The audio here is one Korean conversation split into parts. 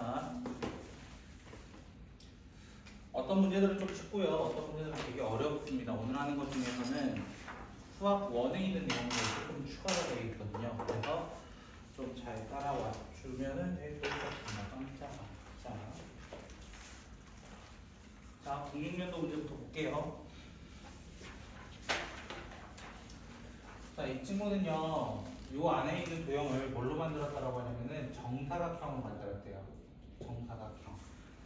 자, 어떤 문제들은 좀 쉽고요. 어떤 문제들은 되게 어렵습니다. 오늘 하는 것 중에서는 수학 1에 있는 내용들이 조금 추가가 되어 있거든요. 그래서 좀 잘 따라와 주면은 되게 좋을 것 같습니다. 자, 국립연도 문제부터 볼게요. 자, 이 친구는요, 요 안에 있는 도형을 뭘로 만들었다라고 하냐면은 정사각형으로 만들었대요. 정사각형.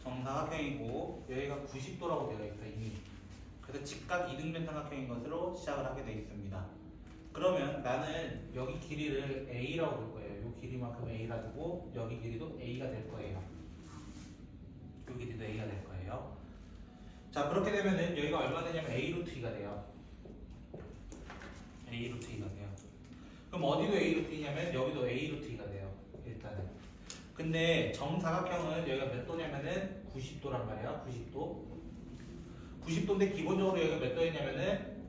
정사각형이고 여기가 90도라고 되어 있어요, 이미. 그래서 직각 이등변 삼각형인 것으로 시작을 하게 되어 있습니다. 그러면 나는 여기 길이를 A라고 볼 거예요. 요 길이만큼 A라 두고 여기 길이도 A가 될 거예요. 요 길이도 A가 될 거예요. 자, 그렇게 되면은 여기가 얼마 되냐면 A 루트 2가 돼요. A 루트 2가 돼요. 그럼 어디도 A 루트 2냐면 여기도 A 루트 2가 돼요. 일단은. 근데 정사각형은 여기가 몇 도냐면은 90도란 말이야. 90도. 90도인데 기본적으로 여기가 몇 도였냐면은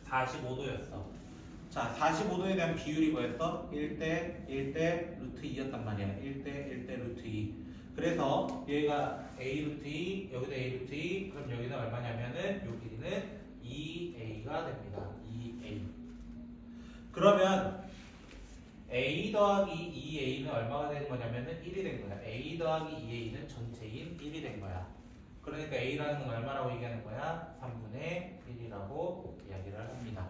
45도였어. 자, 45도에 대한 비율이 뭐였어? 1대 1대 루트 2였단 말이야. 1대 1대 루트 2. 그래서 여기가 A 루트 2, 여기도 A 루트 2. 그럼 여기는 얼마냐면은 요 길이는 2A가 됩니다. 2A. 그러면 A 더하기 2A는 얼마가 되는 거냐면은 1이 된 거야. A 더하기 2A는 전체인 1이 된 거야. 그러니까 A라는 건 얼마라고 얘기하는 거야? 3분의 1이라고 이야기를 합니다.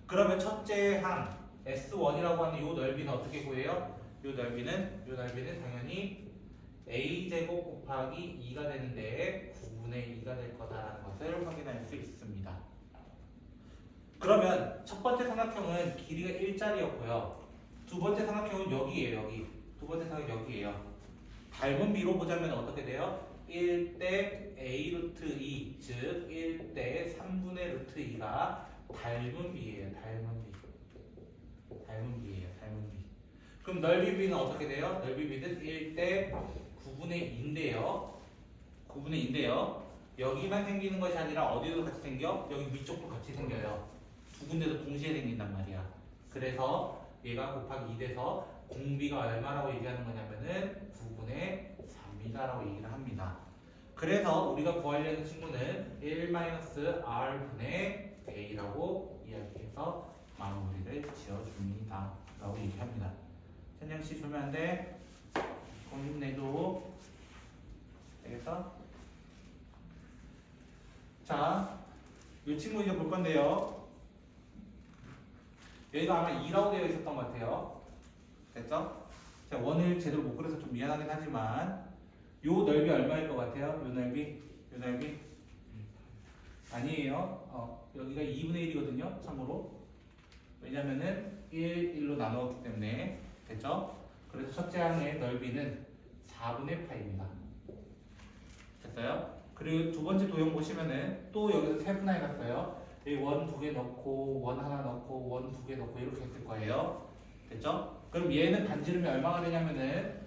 그러면 첫째 항 S1이라고 하는 이 넓이는 어떻게 구해요? 이 넓이는 당연히 A제곱 곱하기 2가 되는데 9분의 2가 될 거다라는 것을 확인할 수 있습니다. 그러면 첫 번째 삼각형은 길이가 1짜리였고요. 두 번째 삼각형은 여기에요. 여기. 두 번째 삼각형 여기에요. 닮은 비로 보자면 어떻게 돼요? 1대 A 루트 2, 즉 1대 3분의 루트 2가 닮은 비예요. 닮은 비예요. 그럼 넓이 비는 어떻게 돼요? 넓이 비는 1대 9분의 2인데요. 9분의 2인데요. 여기만 생기는 것이 아니라 어디도 같이 생겨? 여기 위쪽도 같이 생겨요. 두 군데도 동시에 생긴단 말이야. 그래서 얘가 곱하기 2 돼서 공비가 얼마라고 얘기하는 거냐면은 9분의 3이다라고 얘기를 합니다. 그래서 우리가 구하려는 친구는 1-R분의 A라고 이야기해서 마무리를 지어줍니다. 라고 얘기합니다. 천장씨 주면 안 돼. 공립 내도. 되겠어? 자, 이 친구 이제 볼 건데요. 여기가 아마 2라고 되어 있었던 것 같아요. 됐죠? 제가 원을 제대로 못 그려서 좀 미안하긴 하지만 요 넓이 얼마일 것 같아요? 요 넓이? 아니에요. 여기가 2분의 1이거든요. 참고로. 왜냐면은 1, 1로 나누었기 때문에. 됐죠? 그래서 첫째 항의 넓이는 4분의 파입니다. 됐어요? 그리고 두 번째 도형 보시면은 또 여기서 세분화해 갔어요. 여기 원 두 개 넣고, 원 하나 넣고, 원 두 개 넣고 이렇게 했을 거예요. 됐죠? 그럼 얘는 반지름이 얼마가 되냐면은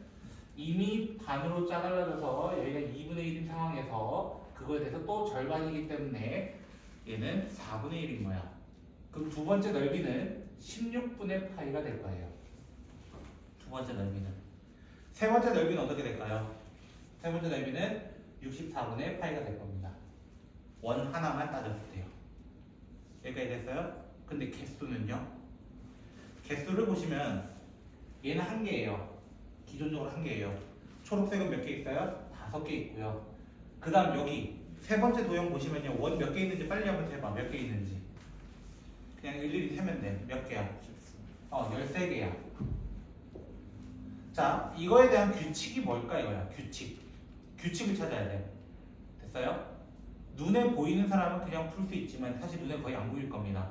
이미 반으로 짜갈라져서 여기가 2분의 1인 상황에서 그거에 대해서 또 절반이기 때문에 얘는 4분의 1인 거야. 그럼 두 번째 넓이는 16분의 파이가 될 거예요. 두 번째 넓이는. 세 번째 넓이는 어떻게 될까요? 세 번째 넓이는 64분의 파이가 될 겁니다. 원 하나만 따졌을 때요. 여기까지 됐어요? 근데 개수는요? 개수를 보시면 얘는 한 개예요. 기존적으로 한 개예요. 초록색은 몇 개 있어요? 5개 있고요. 그 다음 여기 세 번째 도형 보시면요. 원 몇 개 있는지 빨리 한번 세봐. 몇 개 있는지. 그냥 일일이 세면 돼. 몇 개야? 13개야. 자, 이거에 대한 규칙이 뭘까 이거야. 규칙을 찾아야 돼. 됐어요? 눈에 보이는 사람은 그냥 풀 수 있지만 사실 눈에 거의 안 보일 겁니다.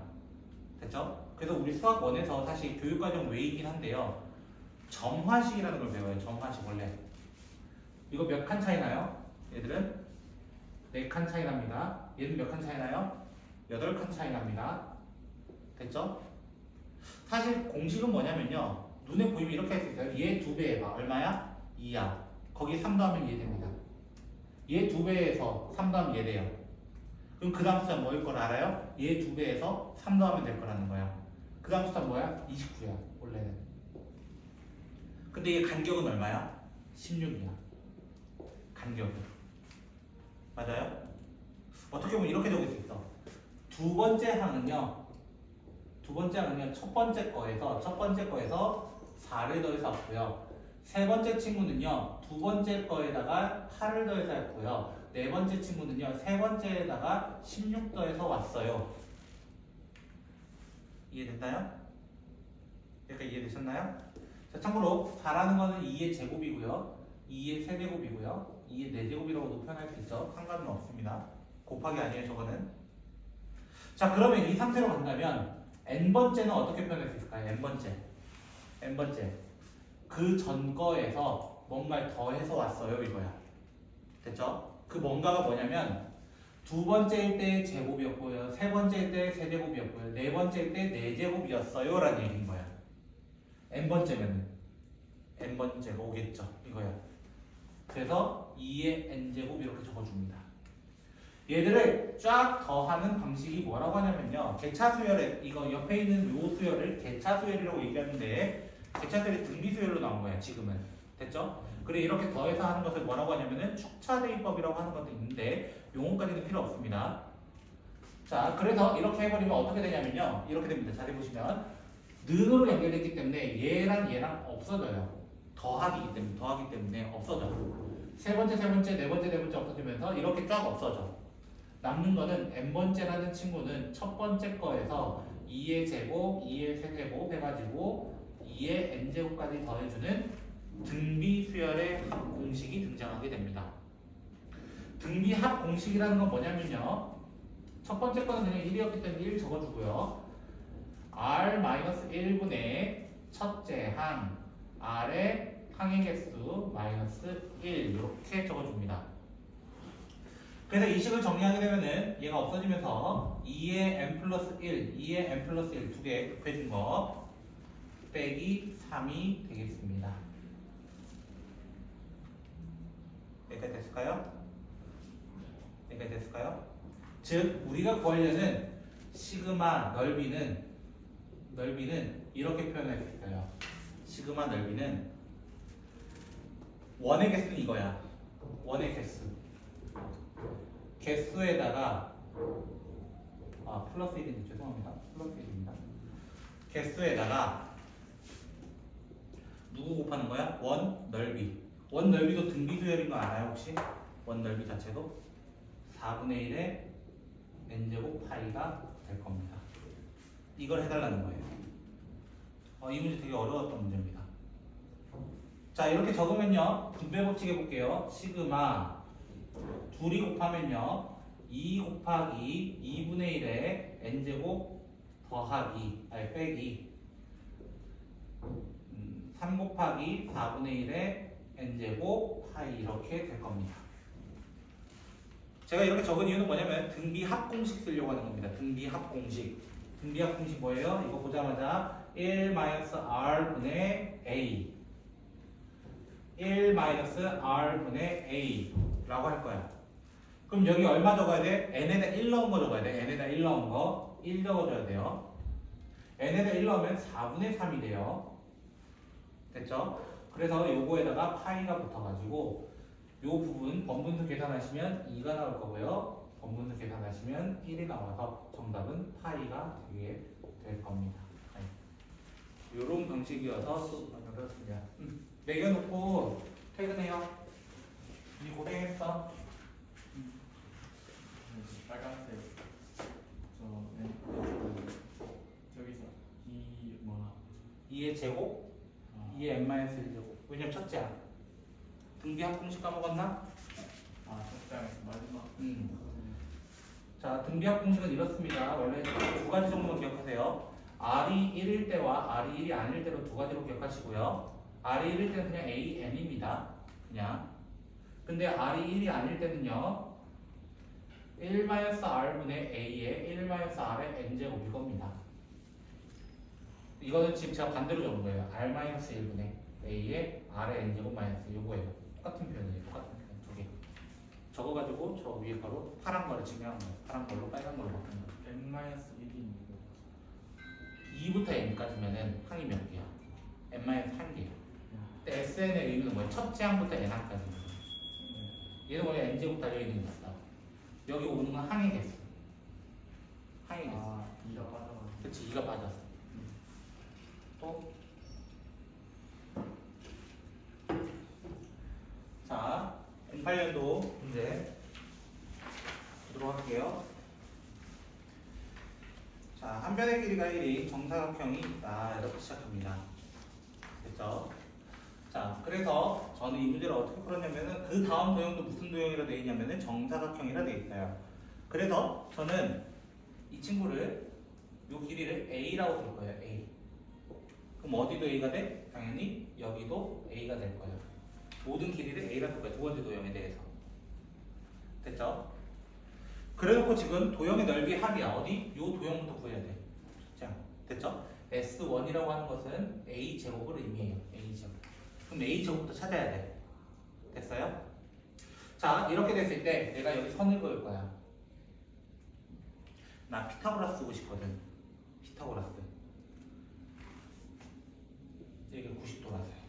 됐죠? 그래서 우리 수학 1에서 사실 교육과정 외이긴 한데요. 점화식이라는 걸 배워요. 점화식 원래. 이거 몇 칸 차이 나요? 얘들은 4칸 차이 납니다. 얘는 몇 칸 차이 나요? 8칸 차이 납니다. 됐죠? 사실 공식은 뭐냐면요. 눈에 보이면 이렇게 할 수 있어요. 얘 2배 해봐. 얼마야? 2야. 거기 3 더하면 얘 됩니다. 얘 2배에서 3 더하면 얘 돼요. 그럼 그 다음 숫자 뭐일 걸 알아요? 얘 2배에서 3 더하면 될 거라는 거야. 그 다음 숫자 뭐야? 29야. 원래는. 근데 얘 간격은 얼마야? 16이야. 간격이. 맞아요? 어떻게 보면 이렇게 적을 수 있어. 두 번째 항은요 첫 번째 거에서 4를 더해서 왔고요. 세 번째 친구는요 두 번째 거에다가 8을 더해서 왔고요. 네 번째 친구는요 세 번째에다가 16 더해서 왔어요. 이해됐나요? 여기까지 이해되셨나요? 자, 참고로 4라는 거는 2의 제곱이고요. 2의 세제곱이고요. 2의 4제곱이라고도 표현할 수 있죠. 상관은 없습니다. 곱하기 아니에요, 저거는. 자, 그러면 이 상태로 간다면 n번째는 어떻게 표현할 수 있을까요? n번째. 그 전 거에서 뭔가를 더해서 왔어요, 이거야. 됐죠? 그 뭔가가 뭐냐면 두 번째일 때 제곱이었고요. 세 번째일 때 세제곱이었고요. 네 번째일 때 4제곱이었어요. 라는 얘기인 거야. n번째면 n번째가 오겠죠. 이거야. 그래서 2의 n제곱 이렇게 적어줍니다. 얘들을 쫙 더하는 방식이 뭐라고 하냐면요. 개차수열에 이거 옆에 있는 요 수열을 개차수열이라고 얘기하는데 개차수열이 등비수열로 나온 거야. 지금은. 됐죠? 그래 이렇게 더해서 하는 것을 뭐라고 하냐면은 축차대입법이라고 하는 것도 있는데 용어까지는 필요 없습니다. 자, 그래서 이렇게 해버리면 어떻게 되냐면요. 이렇게 됩니다. 잘 해보시면 는으로 연결됐기 때문에 얘랑 없어져요. 더하기 때문에 없어져. 세 번째, 네 번째 없어지면서 이렇게 쫙 없어져. 남는 거는 n번째라는 친구는 첫 번째 거에서 2의 제곱, 2의 세제곱 해가지고 2의 n제곱까지 더해주는 등비수열의 합공식이 등장하게 됩니다. 등비합공식이라는 건 뭐냐면요. 첫 번째 거는 그냥 1이었기 때문에 1 적어주고요. r-1분의 첫째 항 r의 항의 개수 마이너스 1 이렇게 적어줍니다. 그래서 이 식을 정리하게 되면은 얘가 없어지면서 2의 n 플러스 1, 2의 n 플러스 1 두 개 곱해진 거 빼기 3이 되겠습니다. 여기까지 됐을까요? 즉 우리가 구하려는 시그마 넓이는 이렇게 표현할 수 있어요. 시그마 넓이는 원의 개수는 이거야. 원의 개수에다가 플러스 1인데 죄송합니다. 플러스 1입니다. 개수에다가 누구 곱하는 거야? 원 넓이. 원 넓이도 등비수열인 거 알아요 혹시? 원 넓이 자체도 4분의 1의 n제곱 파이가 될 겁니다. 이걸 해달라는 거예요. 이 문제 되게 어려웠던 문제입니다. 자 이렇게 적으면요 분배 법칙 해볼게요. 시그마 둘이 곱하면요 2 곱하기 2분의 1의 n제곱 더하기 빼기 3 곱하기 4분의 1의 n제곱 파이 이렇게 될 겁니다. 제가 이렇게 적은 이유는 뭐냐면 등비합공식 쓰려고 하는 겁니다. 등비합공식 뭐예요? 이거 보자마자 1-r분의 a 1-r분의 a 라고 할 거야. 그럼 여기 얼마 적어야 돼? n에다 1 넣은 거 적어야 돼. n에다 1 넣은 거 1 적어줘야 돼요. n에다 1 넣으면 4분의 3이 돼요. 됐죠? 그래서 요거에다가 파이가 붙어가지고 요 부분 번분수 계산하시면 2가 나올 거고요. 번분수 계산하시면 1이 나와서 정답은 파이가 되게 될 겁니다. 요런 방식이어서 또 어렵습니다. 매겨놓고 퇴근해요. 니 고생했어. 빨간색 저기서 이 뭐나 2의 제곱, 2의 n-1제곱. 왜냐면 첫째야. 등비합공식 까먹었나? 첫장에서 마지막 자, 등비합공식은 이렇습니다. 원래 두 가지 정도만 기억하세요. R이 1일 때와 R이 1이 아닐 때로 두 가지로 기억하시고요. R이 1일 때는 그냥 AN입니다. 그냥. 근데 R이 1이 아닐 때는요. 1-R분의 A의 1-R의 N제곱 이겁니다. 이거는 지금 제가 반대로 적은 거예요. R-1분의 A의 R의 N제곱 마이너스 요거예요. 똑같은 표현이에요. 똑같은 표현 두 개. 적어가지고 저 위에 바로 파란 거를 증명한 거예요. 파란 걸로 빨간 걸로 바꾼 거예요. n-1이 있는 거 2부터 n까지면은 항이 몇 개야? n-1개야. 근데 SN의 의미는 뭐예요? 첫째 항부터 n항까지. 얘는 원래 n제곱 달려있는 거였어. 여기 오는 건 항의 개수. 항의 개수. 아, 2가 빠져가지고. 그치, 2가 빠졌어. 또. 자, 08년도 문제 보도록 할게요. 자, 한 변의 길이가 1인 정사각형이 있다. 이렇게 시작합니다. 됐죠? 자, 그래서 저는 이 문제를 어떻게 풀었냐면은 그 다음 도형도 무슨 도형이라 되어 있냐면은 정사각형이라 되어 있어요. 그래서 저는 이 친구를 이 길이를 A라고 볼 거예요. A. 그럼 어디도 A가 돼? 당연히 여기도 A가 될 거예요. 모든 길이를 A라고 볼 거예요. 두 번째 도형에 대해서. 됐죠? 그래놓고 지금 도형의 넓이 합이야. 어디? 이 도형부터 구해야 돼. 자, 됐죠? S1이라고 하는 것은 A제곱을 의미해요. A제곱. 그럼 A제곱부터 찾아야 돼. 됐어요? 자, 이렇게 됐을 때 내가 여기 선을 그을 거야. 나 피타고라스 쓰고 싶거든. 피타고라스. 이게 90도라서요.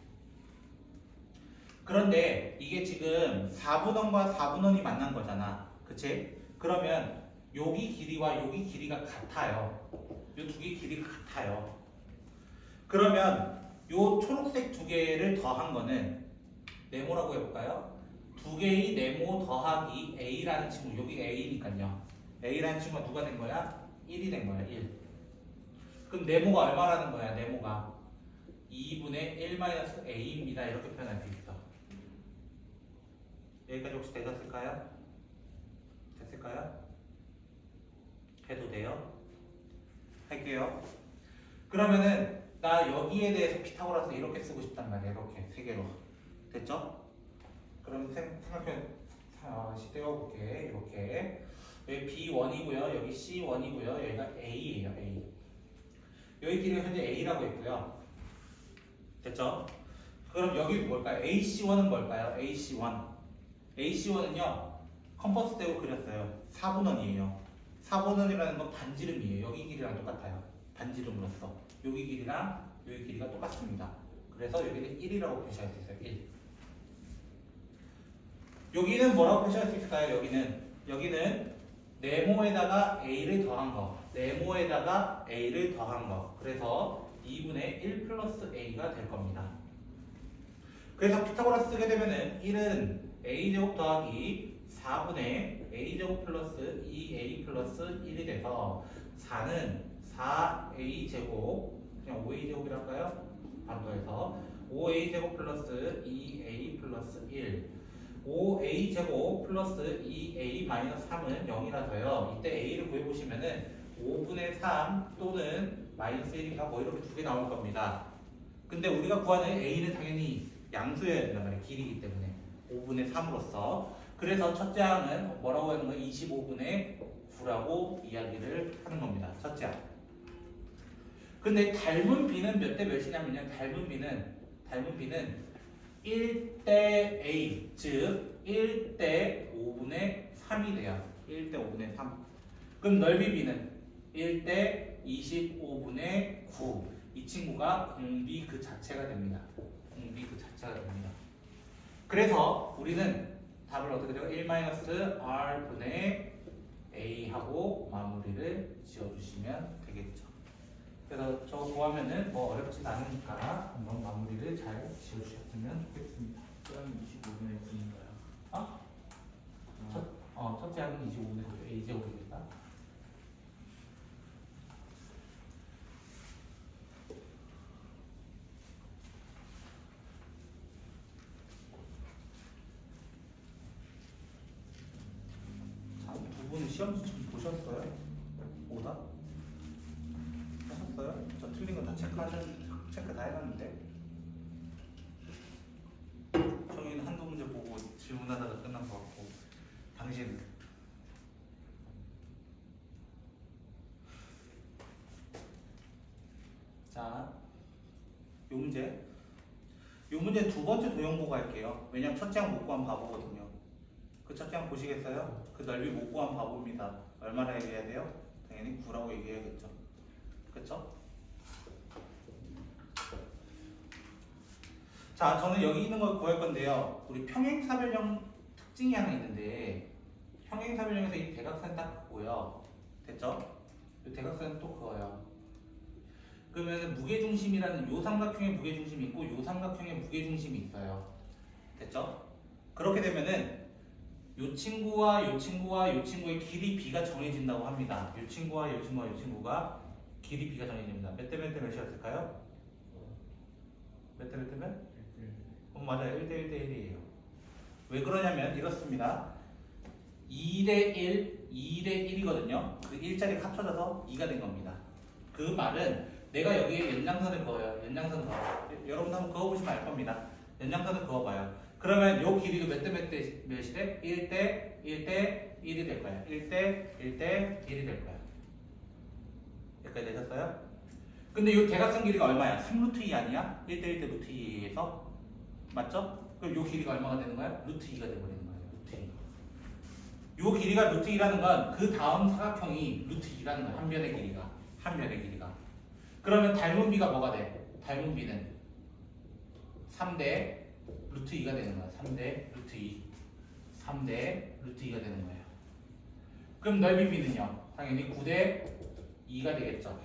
그런데 이게 지금 4분원과 4분원이 만난 거잖아. 그치? 그러면 여기 길이와 여기 길이가 같아요. 이 두 개 길이가 같아요. 그러면 요 초록색 두 개를 더한 거는 네모라고 해볼까요? 두 개의 네모 더하기 A라는 친구, 여기 A니까요. A라는 친구가 누가 된 거야? 1이 된 거야, 1. 그럼 네모가 얼마라는 거야, 네모가? 2분의 1-A입니다. 이렇게 표현할 수 있어. 여기까지 혹시 되셨을까요? 됐을까요? 해도 돼요? 할게요. 그러면은 나 여기에 대해서 피타고라스 이렇게 쓰고 싶단 말이야. 이렇게 세 개로. 됐죠? 그럼 생각해 떼어볼게. 이렇게 여기 B1이고요. 여기 C1이고요. 여기가 A예요. A. 여기 길이가 현재 A라고 했고요. 됐죠? 그럼 여기 뭘까요? AC1은 뭘까요? AC1. AC1은요. 컴퍼스대로 그렸어요. 4분원이에요. 4분원이라는 건 반지름이에요. 여기 길이랑 똑같아요. 반지름으로서. 여기 길이랑 여기 길이가 똑같습니다. 그래서 여기는 1이라고 표시할 수 있어요. 1. 여기는 뭐라고 표시할 수 있을까요? 여기는 네모에다가 A를 더한 거. 네모에다가 A를 더한 거. 그래서 2분의 1 플러스 A가 될 겁니다. 그래서 피타고라스 쓰게 되면은 1은 A제곱 더하기 4분의 A제곱 플러스 2A 플러스 1이 돼서 4는 4A제곱 그냥 5A제곱이라 할까요? 바로 더해서 5A제곱 플러스 2A 플러스 1 5A제곱 플러스 2A 마이너스 3은 0이라서요. 이때 A를 구해보시면은 5분의 3 또는 마이너스 1인가 뭐 이렇게 두 개 나올 겁니다. 근데 우리가 구하는 A는 당연히 양수여야 된단 말이에요. 길이기 때문에 5분의 3으로서 그래서 첫째 항은 뭐라고 하는 거예요? 25분의 9라고 이야기를 하는 겁니다. 첫째 항. 근데 닮은 B는 몇 대 몇이냐면요. 닮은 B는 1대 A, 즉 1대 5분의 3이 돼요. 1대 5분의 3. 그럼 넓이 B는 1대 25분의 9. 이 친구가 공비 그 자체가 됩니다. 공비 그 자체가 됩니다. 그래서 우리는 답을 어떻게 돼요? 1-R분의 A 하고 마무리를 지어주시면 되겠죠. 그래서 저거 구하면은 뭐 어렵진 않으니까 한번 마무리를 잘 지어주셨으면 좋겠습니다. 그럼 25분의 9인가요? 첫째 항은 25분의 9, A제곱이니까. 자, 두 분은 시험 좀 보셨어요? 오다? 하셨어요? 저 틀린 거 다 체크 다 해놨는데. 저희는 한두 문제 보고 질문하다가 끝난 것 같고, 당신은? 자, 요 문제 두 번째 도형 보고 할게요. 왜냐면 첫째 항 못 구한 바보거든요. 그 첫째 항 보시겠어요? 그 넓이 못 구한 바보입니다. 얼마나 얘기해야 돼요? 당연히 9라고 얘기해야겠죠. 그쵸? 자, 저는 여기 있는 걸 구할 건데요. 우리 평행사변형 특징이 하나 있는데 평행사변형에서 이 대각선 딱 그거고요. 됐죠? 이 대각선은 또 그거예요. 그러면 무게중심이라는 요 삼각형의 무게중심이 있고 요 삼각형의 무게중심이 있어요. 됐죠? 그렇게 되면은 요 친구와 요 친구와 요 친구의 길이 b가 정해진다고 합니다. 요 친구와 요 친구와 요 친구가 길이 b가 정해집니다. 몇 대 몇 대 몇이었을까요? 몇 대 몇 대 몇? 맞아요. 1대 1대 1이에요. 왜 그러냐면 이렇습니다. 2대 1, 2대 1이거든요. 그 1자리가 합쳐져서 2가 된 겁니다. 그 말은 내가 여기에 연장선을 그어요. 연장선 그어. 여러분도 한번 그어보시면 알 겁니다. 연장선을 그어봐요. 그러면 요 길이도 몇 대 몇 대 몇이 돼? 1대 1대 1이 될 거야. 1대 1대 1이 될 거야. 여기까지 되셨어요? 근데 요 대각선 길이가 얼마야? 3루트 2 아니야? 1대 1대 루트 2에서 맞죠? 그럼 요 길이가 얼마가 되는 거야? 루트 2가 되버리는 거예요. 루트 2. 요 길이가 루트 2라는 건 그 다음 사각형이 루트 2라는 거야. 한 면의 길이가. 한 면의 길이가. 그러면 닮은 비가 뭐가 돼? 닮은 비는 3대 루트 2가 되는 거야. 3대 루트 2. 3대 루트 2가 되는 거예요. 그럼 넓이 b는요? 당연히 9대 2가 되겠죠.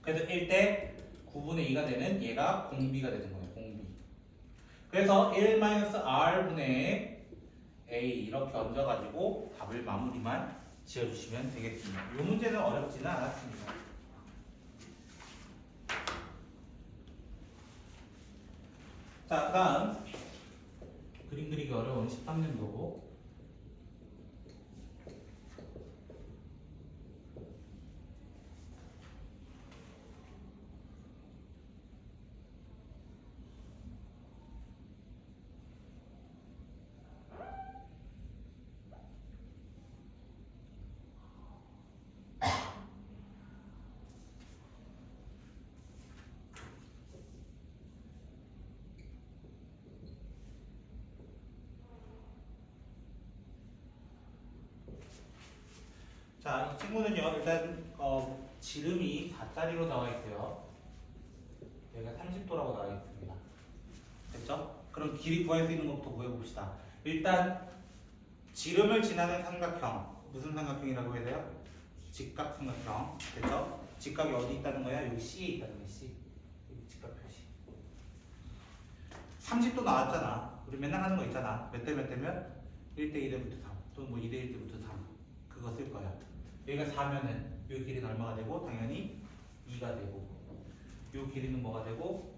그래서 1대 9분의 2가 되는 얘가 공비가 되는 거예요. 공비. 그래서 1-r분의 a 이렇게 얹어가지고 답을 마무리만 지어주시면 되겠습니다. 이 문제는 어렵지는 않았습니다. 자, 그 다음 그림 그리기 어려운 13년도 자, 이 친구는요, 일단 지름이 4짜리로 나와 있고요. 여기가 30도라고 나와 있습니다. 됐죠? 그럼 길이 구할 수 있는 것부터 구해봅시다. 일단 지름을 지나는 삼각형, 무슨 삼각형이라고 해야 돼요? 직각 삼각형. 됐죠? 직각이 어디 있다는 거야? 여기 C에 있다는 거야. C. 여기 직각 표시. 30도 나왔잖아. 우리 맨날 하는 거 있잖아. 몇 대 몇 대면 1대 2대부터 3, 또는 뭐 2대 1대부터 3. 그거 쓸 거야. 여기가 4면은 이 길이는 얼마가 되고 당연히 2가 되고 이 길이는 뭐가 되고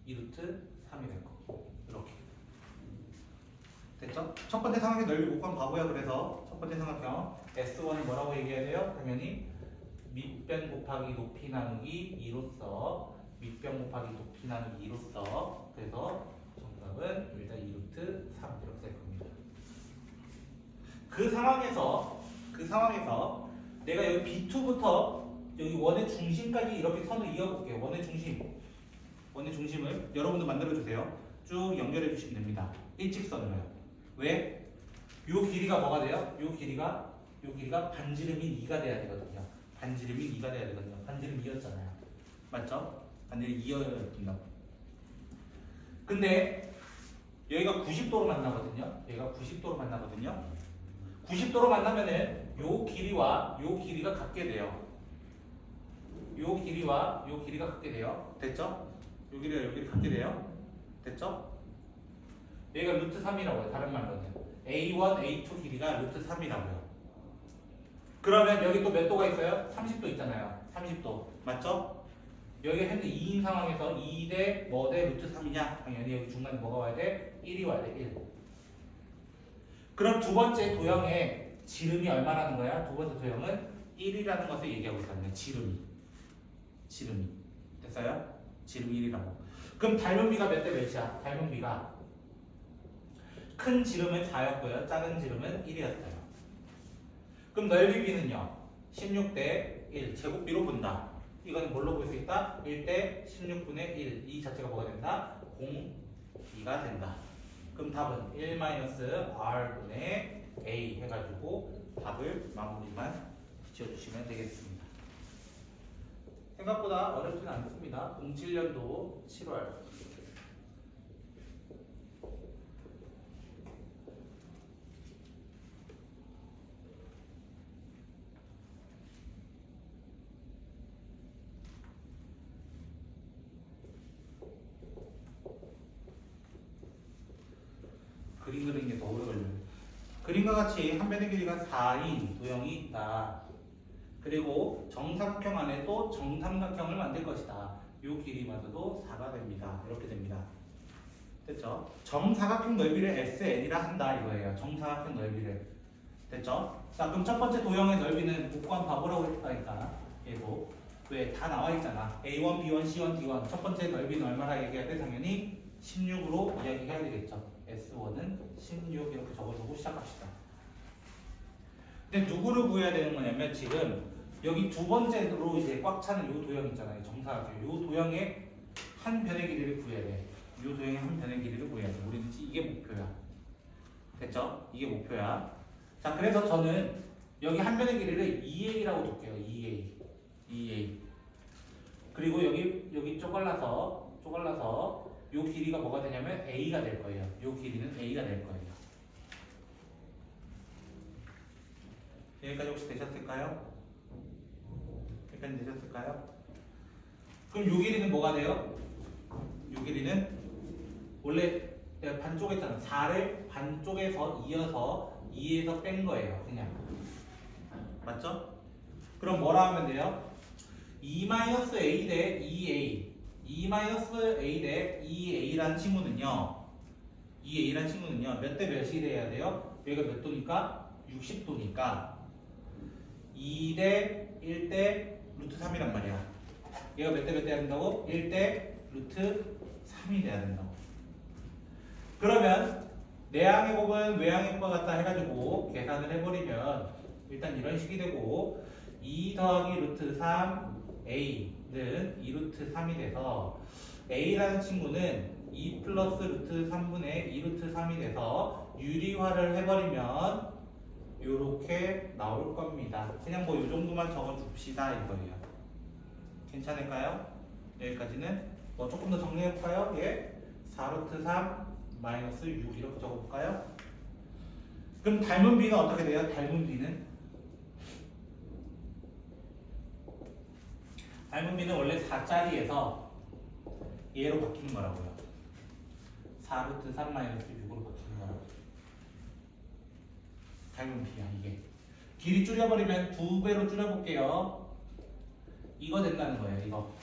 2루트 3이 될 거고 이렇게 됐죠? 첫 번째 삼각형 넓이 곱한 바보야. 그래서 첫 번째 삼각형 S1이 뭐라고 얘기해야 돼요? 당연히 밑변 곱하기 높이 나누기 2로서 밑변 곱하기 높이 나누기 2로서 그래서 정답은 일단 2루트 3 이렇게 될 겁니다. 그 상황에서 내가 여기 B2부터 여기 원의 중심까지 이렇게 선을 이어볼게요. 원의 중심을 여러분도 만들어주세요. 쭉 연결해 주시면 됩니다. 일직선으로요. 왜? 요 길이가 뭐가 돼요? 요 길이가 반지름인 2가 돼야 되거든요. 반지름인 2가 돼야 되거든요. 반지름 2였잖아요. 맞죠? 반지름 2였습니다. 근데 여기가 90도로 만나거든요. 90도로 만나면은 요 길이와 요 길이가 같게 돼요. 요 길이와 요 길이가 같게 돼요. 됐죠? 요 길이가 요 길이 같게 돼요. 됐죠? 여기가 루트 3이라고 해요. 다른 말로는 A1, A2 길이가 루트 3이라고요. 그러면 여기 또 몇 도가 있어요? 30도 있잖아요. 30도. 맞죠? 여기 현재 2인 상황에서 2대 뭐 대 루트 3이냐? 당연히 여기 중간에 뭐가 와야 돼? 1이 와야 돼. 1. 그럼 두 번째 도형의 지름이 얼마라는 거야? 두 번째 도형은 1이라는 것을 얘기하고 있거든요. 지름이. 됐어요? 지름이 1이라고. 그럼 닮은 비가 몇 대 몇이야? 닮은 비가 큰 지름은 4였고요. 작은 지름은 1이었어요. 그럼 넓이 b는요? 16대 1. 제곱비로 본다. 이건 뭘로 볼 수 있다? 1대 16분의 1. 이 자체가 뭐가 된다? 0,2가 된다. 그럼 답은 1-r분의 a 해가지고 답을 마무리만 지어주시면 되겠습니다. 생각보다 어렵지는 않습니다. 07년도 7월 그림 그리는 게 더 오래 걸려요. 그림과 같이 한 변의 길이가 4인 도형이 있다. 그리고 정사각형 안에 또 정삼각형을 만들 것이다. 이 길이마저도 4가 됩니다. 이렇게 됩니다. 됐죠? 정사각형 넓이를 SN이라 한다 이거예요. 정사각형 넓이를. 됐죠? 자, 그럼 첫 번째 도형의 넓이는 복구한 바보라고 했다니까. 얘도 왜 다 나와 있잖아. A1, B1, C1, D1 첫 번째 넓이는 얼마나 얘기해야 돼? 당연히 16으로 이야기해야 되겠죠. S1은 16 이렇게 적어두고 시작합시다. 근데 누구를 구해야 되는 거냐면 지금 여기 두 번째로 이제 꽉 차는 요 도형 있잖아요. 정사각형. 요 도형의 한 변의 길이를 구해야 돼. 요 도형의 한 변의 길이를 구해야 돼. 우리는 이게 목표야. 됐죠? 이게 목표야. 자, 그래서 저는 여기 한 변의 길이를 2a라고 둘게요. 2a. 그리고 여기 쪼갈라서 요 길이가 뭐가 되냐면 a가 될 거예요. 요 길이는 a가 될 거예요. 여기까지 혹시 되셨을까요? 여기까지 되셨을까요? 그럼 요 길이는 뭐가 돼요? 요 길이는 원래 내가 반쪽에 있잖아. 4를 반쪽에서 이어서 2에서 뺀 거예요. 그냥. 맞죠? 그럼 뭐라 하면 돼요? 2-a 대 2a 2-a 대 2a라는 친구는요. 2a라는 친구는요. 몇 대 몇이 돼야 돼요? 여기가 몇 도니까? 60도니까 2대 1대 루트 3이란 말이야. 얘가 몇 대 몇 돼야 된다고? 1대 루트 3이 돼야 된다고. 그러면 내항의 곱은 외항의 곱과 같다 해가지고 계산을 해버리면 일단 이런 식이 되고 2 더하기 루트 3 a는 2 루트 3이 돼서 a라는 친구는 2 플러스 루트 3분의 2 루트 3이 돼서 유리화를 해버리면 요렇게 나올 겁니다. 그냥 뭐 요 정도만 적어줍시다 이거예요. 괜찮을까요? 여기까지는 뭐 조금 더 정리해볼까요? 예, 4루트 3 마이너스 6 이렇게 적어볼까요? 그럼 닮은 b는 어떻게 돼요? 닮은 b는 원래 4짜리에서 얘로 바뀌는 거라고요. 4루트 3 마이너스 6으로 바뀌는 거라고요. 닮은 b야 이게. 길이 줄여버리면 2배로 줄여볼게요. 이거 된다는 거예요. 이거.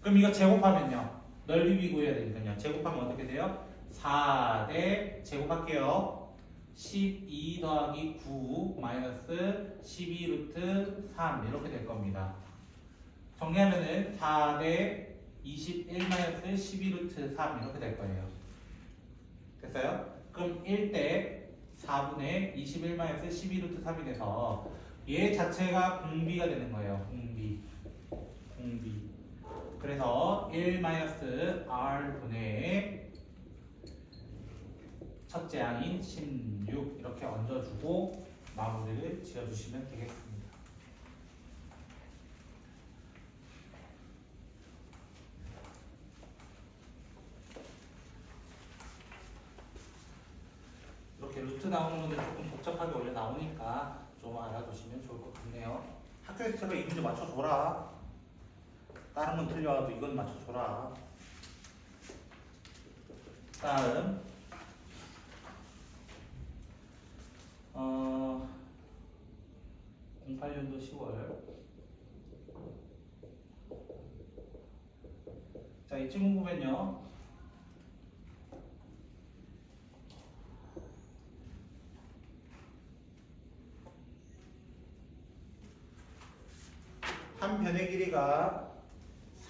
그럼 이거 제곱하면요. 넓이 b 구해야 되니까요. 제곱하면 어떻게 돼요? 4대 제곱할게요. 12 더하기 9 마이너스 12 루트 3 이렇게 될 겁니다. 정리하면은 4대 21 마이너스 12 루트 3 이렇게 될 거예요. 됐어요? 그럼 1대 4분의 21 마이너스 12 루트 3이 돼서 얘 자체가 공비가 되는 거예요. 공비. 그래서 1 마이너스 r분의 첫째 항인 16 이렇게 얹어주고 마무리를 지어주시면 되겠습니다. 이렇게 루트 나오는 건데 조금 복잡하게 원래 나오니까 좀 알아두시면 좋을 것 같네요. 학교에서 제가 이 문제 맞춰줘라. 다른 건 틀려도 이건 맞춰줘라. 다음 08년도 10월. 자, 이 친구 보면요. 한 변의 길이가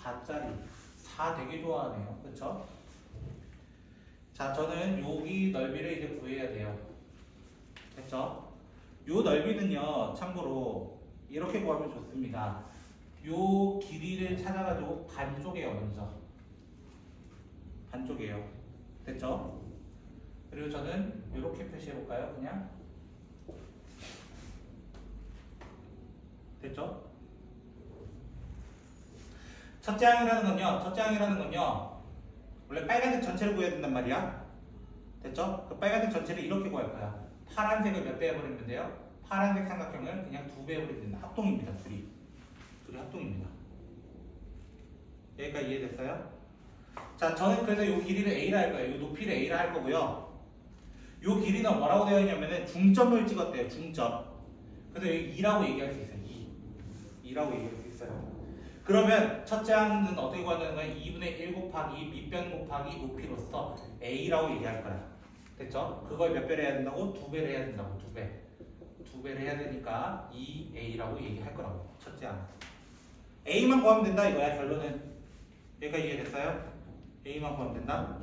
4짜리. 4 되게 좋아하네요. 그쵸? 자, 저는 여기 넓이를 이제 구해야 돼요. 됐죠? 요 넓이는요, 참고로 이렇게 구하면 좋습니다. 요 길이를 찾아가지고 반쪽이에요, 먼저. 반쪽이에요. 됐죠? 그리고 저는 이렇게 표시해볼까요? 그냥. 됐죠? 첫째 항이라는 건요, 원래 빨간색 전체를 구해야 된단 말이야. 됐죠? 그 빨간색 전체를 이렇게 구할 거야. 파란색을 몇 배 해버리면 돼요? 파란색 삼각형을 그냥 2배 해버리면 된다. 합동입니다. 둘이 합동입니다. 여기까지 이해됐어요? 자, 저는 그래서 이 길이를 A라 할 거예요. 이 높이를 A라 할 거고요. 이 길이는 뭐라고 되어 있냐면은 중점을 찍었대요. 중점. 그래서 여기 2라고 얘기할 수 있어요. 2라고 얘기할 수 있어요. 그러면 첫째 항은 어떻게 구한다는 거야? 2분의 1 곱하기 밑변 곱하기 높이로서 A라고 얘기할 거야. 됐죠? 그걸 몇 배를 해야 된다고? 2배를 해야 된다고. 2배. 2배를 해야 되니까 2A라고 얘기할 거라고. 첫째 항. A만 구하면 된다 이거야. 결론은. 여기까지 이해됐어요? A만 구하면 된다.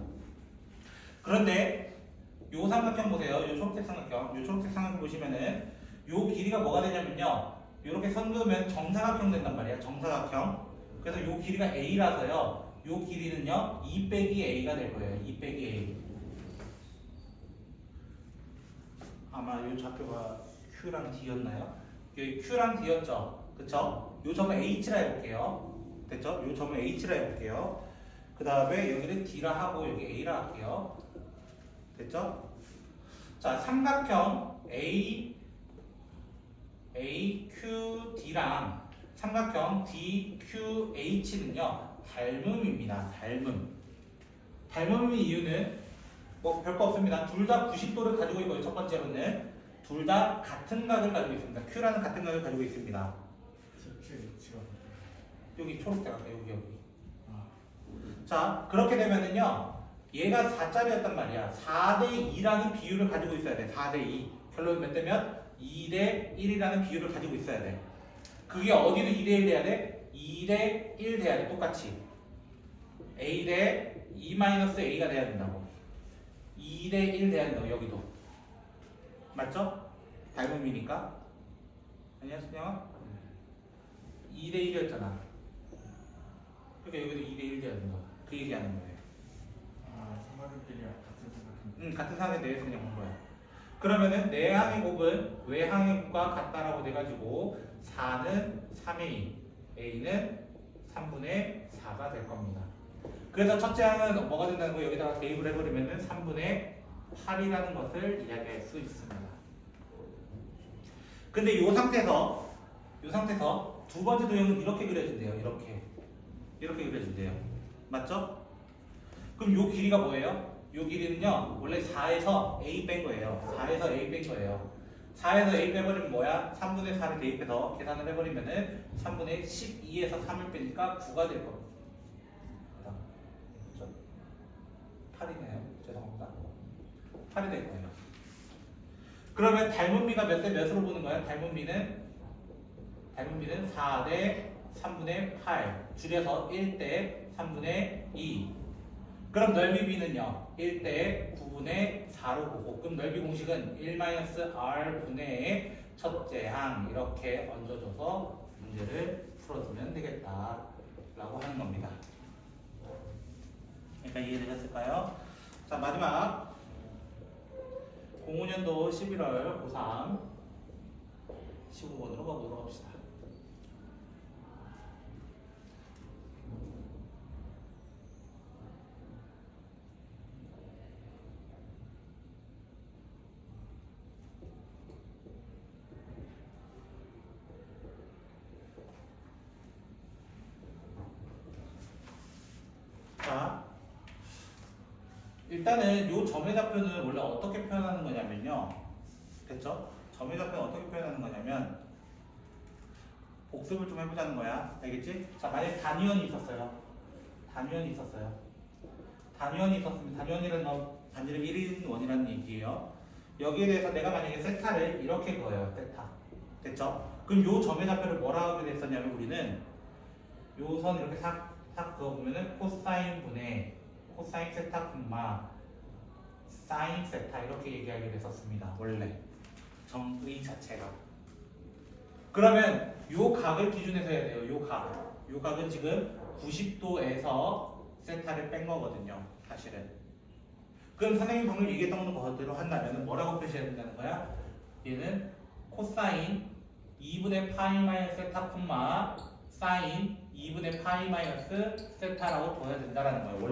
그런데 요 삼각형 보세요. 요 초록색 삼각형. 요 초록색 삼각형 보시면은 요 길이가 뭐가 되냐면요. 요렇게 선 그으면 정사각형 된단 말이야. 정사각형. 그래서 요 길이가 A라서요. 요 길이는요. 2 빼기 A가 될 거예요. 2 빼기 A. 아마 요 좌표가 Q랑 D였나요? 여기 Q랑 D였죠. 그쵸? 요 점을 H라 해볼게요. 됐죠? 요 점을 H라 해볼게요. 그 다음에 여기를 D라 하고 여기 A라 할게요. 됐죠? 자, 삼각형 AQD랑 삼각형 DQH는요 닮음입니다. 닮음의 이유는 뭐 별거 없습니다. 둘 다 90도를 가지고 있고요. 첫 번째로는 둘 다 같은 각을 가지고 있습니다. Q라는 같은 각을 가지고 있습니다. 여기 초록색 아까 여기. 자, 그렇게 되면은요 얘가 4짜리였단 말이야. 4대2라는 비율을 가지고 있어야 돼. 4대2. 결론 몇 대면? 2대1이라는 비율을 가지고 있어야 돼. 그게 어디도 2대1 돼야 돼? 2대1 돼야 돼. 똑같이. A 대 2-A가 돼야 된다고. 2대1 돼야 된다고. 여기도. 맞죠? 닮음이니까. 아니야, 수영아? 2대1이었잖아. 그러니까 여기도 2대1 돼야 된다. 그 얘기하는 거예요. 삼각형끼리 같은 삼각형. 같은 상에 대해서 그냥 본 거야. 그러면은 내항의 곱은 외항의 곱과 같다라고 돼가지고 4는 3의 2, A는 3분의 4가 될 겁니다. 그래서 첫째 항은 뭐가 된다는 거 여기다가 대입을 해버리면은 3분의 8이라는 것을 이야기할 수 있습니다. 근데 이 상태에서 두 번째 도형은 이렇게 그려진대요. 이렇게 그려진대요. 맞죠? 그럼 요 길이가 뭐예요? 요 길이는요 원래 4에서 A 뺀 거예요. 4에서 A 뺀 거예요. 4에서 A 빼버리면 뭐야? 3분의 4를 대입해서 계산을 해버리면은 3분의 12에서 3을 빼니까 9가 될 겁니다. 그렇죠? 8이네요. 죄송합니다. 8이 될 거예요. 그러면 닮은비가 몇 대 몇으로 보는 거야? 닮은비는 4대 3분의 8 줄여서 1대 3분의 2. 그럼 넓이 b는요 1대 9분의 4로 보고, 그럼 넓이 공식은 1-R분의 첫째 항 이렇게 얹어줘서 문제를 풀어주면 되겠다 라고 하는 겁니다. 그러니까 이해되셨을까요? 자, 마지막 05년도 11월 고3 15번으로 가보도록 합시다. 자, 일단은 요 점의 좌표는 원래 어떻게 표현하는 거냐면요. 됐죠? 점의 좌표는 어떻게 표현하는 거냐면 복습을 좀 해보자는 거야. 알겠지? 자, 만약에 단위원이 있었어요. 단위원이 있었으면 단위원이라는 건 단지름 1인원이라는 얘기예요. 여기에 대해서 내가 만약에 세타를 이렇게 그어요. 세타. 됐죠? 그럼 요 점의 좌표를 뭐라 하게 됐었냐면 우리는 요 선 이렇게 싹 그어보면은 코사인 분의 코사인 세타 콤마 사인 세타 이렇게 얘기하게 됐었습니다. 원래 점의 자체가. 그러면 요 각을 기준해서 해야 돼요. 요 각은 지금 90도에서 세타를 뺀 거거든요. 사실은. 그럼 선생님이 방금 얘기했던 것대로 한다면 뭐라고 표시해야 된다는 거야? 얘는 코사인 2분의 파이 마이너스 세타 콤마 사인 2분의 파이 마이너스 세타라고 둬야 된다라는 거예요.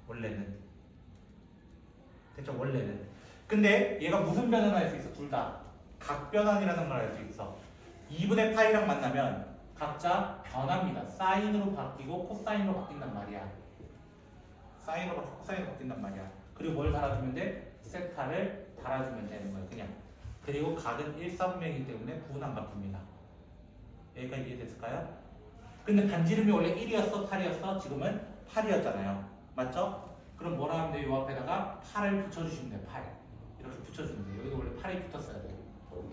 원래는. 됐죠? 원래는. 근데 얘가 무슨 변환을 할 수 있어? 둘 다. 각 변환이라는 걸 할 수 있어. 2분의 파이랑 만나면 각자 변합니다. 사인으로 바뀌고 코사인으로 바뀐단 말이야. 사인으로 바뀌고 코사인으로 바뀐단 말이야. 그리고 뭘 달아주면 돼? 세타를 달아주면 되는 거야 그냥. 그리고 각은 1사분면이기 때문에 부분 안 바뀝니다. 여기까지 이해됐을까요? 근데 반지름이 원래 1이었어 8이었어? 지금은 8이었잖아요. 맞죠? 그럼 뭐라 하면 돼? 요 앞에다가 8을 붙여주시면 돼요. 8 이렇게 붙여주면 돼요. 여기도 원래 8이 붙었어야 돼요.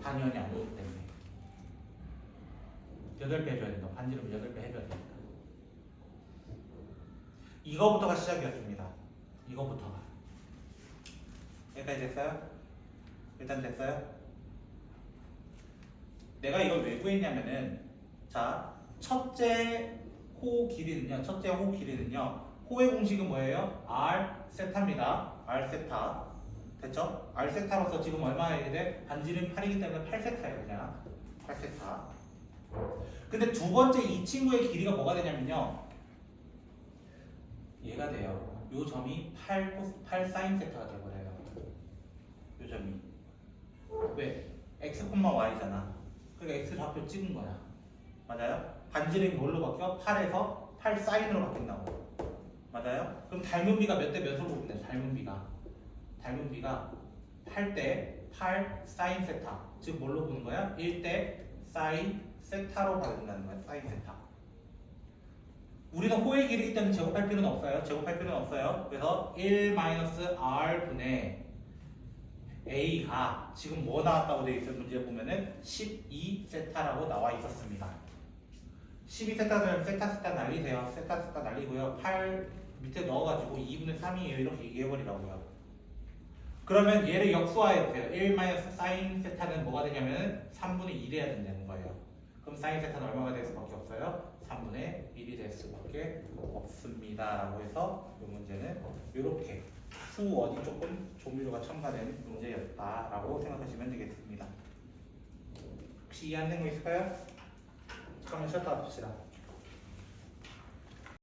단위원이 아니기 때문에 8배 해줘야 된다. 반지름 8배 해줘야 됩니다. 이거부터가 시작이었습니다. 이거부터가. 여기까지 됐어요? 일단 됐어요? 내가 이걸 왜 구했냐면은 자 첫째 호 길이는요. 호의 공식은 뭐예요? R 세타입니다. R 세타 됐죠? R 세타로서 지금 얼마나 해야 돼? 반지름 8이기 때문에 8세타예요 그냥 8세타. 근데 두 번째 이 친구의 길이가 뭐가 되냐면요. 얘가 돼요. 요 점이 8 사인 세타가 돼버려요. 요 점이. 왜? x, y잖아. 그러니까 x 좌표 찍은 거야. 맞아요? 반지름이 뭘로 바뀌어? 8에서 8 사인으로 바뀐다고. 맞아요? 그럼 닮은 비가 몇 대 몇으로 보면 돼? 닮은 비가 8대 8 사인 세타. 즉 뭘로 보는 거야? 1대 사인 세타로 받는다는 거야. 사인 세타. 우리는 호의 길이기 때문에 제곱할 필요는 없어요. 그래서 1-r분의 A가 지금 뭐 나왔다고 되어 있어요? 문제 보면은 12세타라고 나와 있었습니다. 12세타면 세타 날리세요. 세타 날리고요. 8 밑에 넣어가지고 2분의 3이에요. 이렇게 얘기해버리라고요. 그러면 얘를 역수화해보세요. 1 사인 세타는 뭐가 되냐면 3분의 1 해야 된다는 거예요. 그럼 사인 세타는 얼마가 될 수밖에 없어요? 3분의 1이 될 수밖에 없습니다. 라고 해서 이 문제는 이렇게 수원이 조금 조밀도가 첨가된 문제였다라고 생각하시면 되겠습니다. 혹시 이해 안 된 거 있을까요? 잠깐만 쉬었다 봅시다.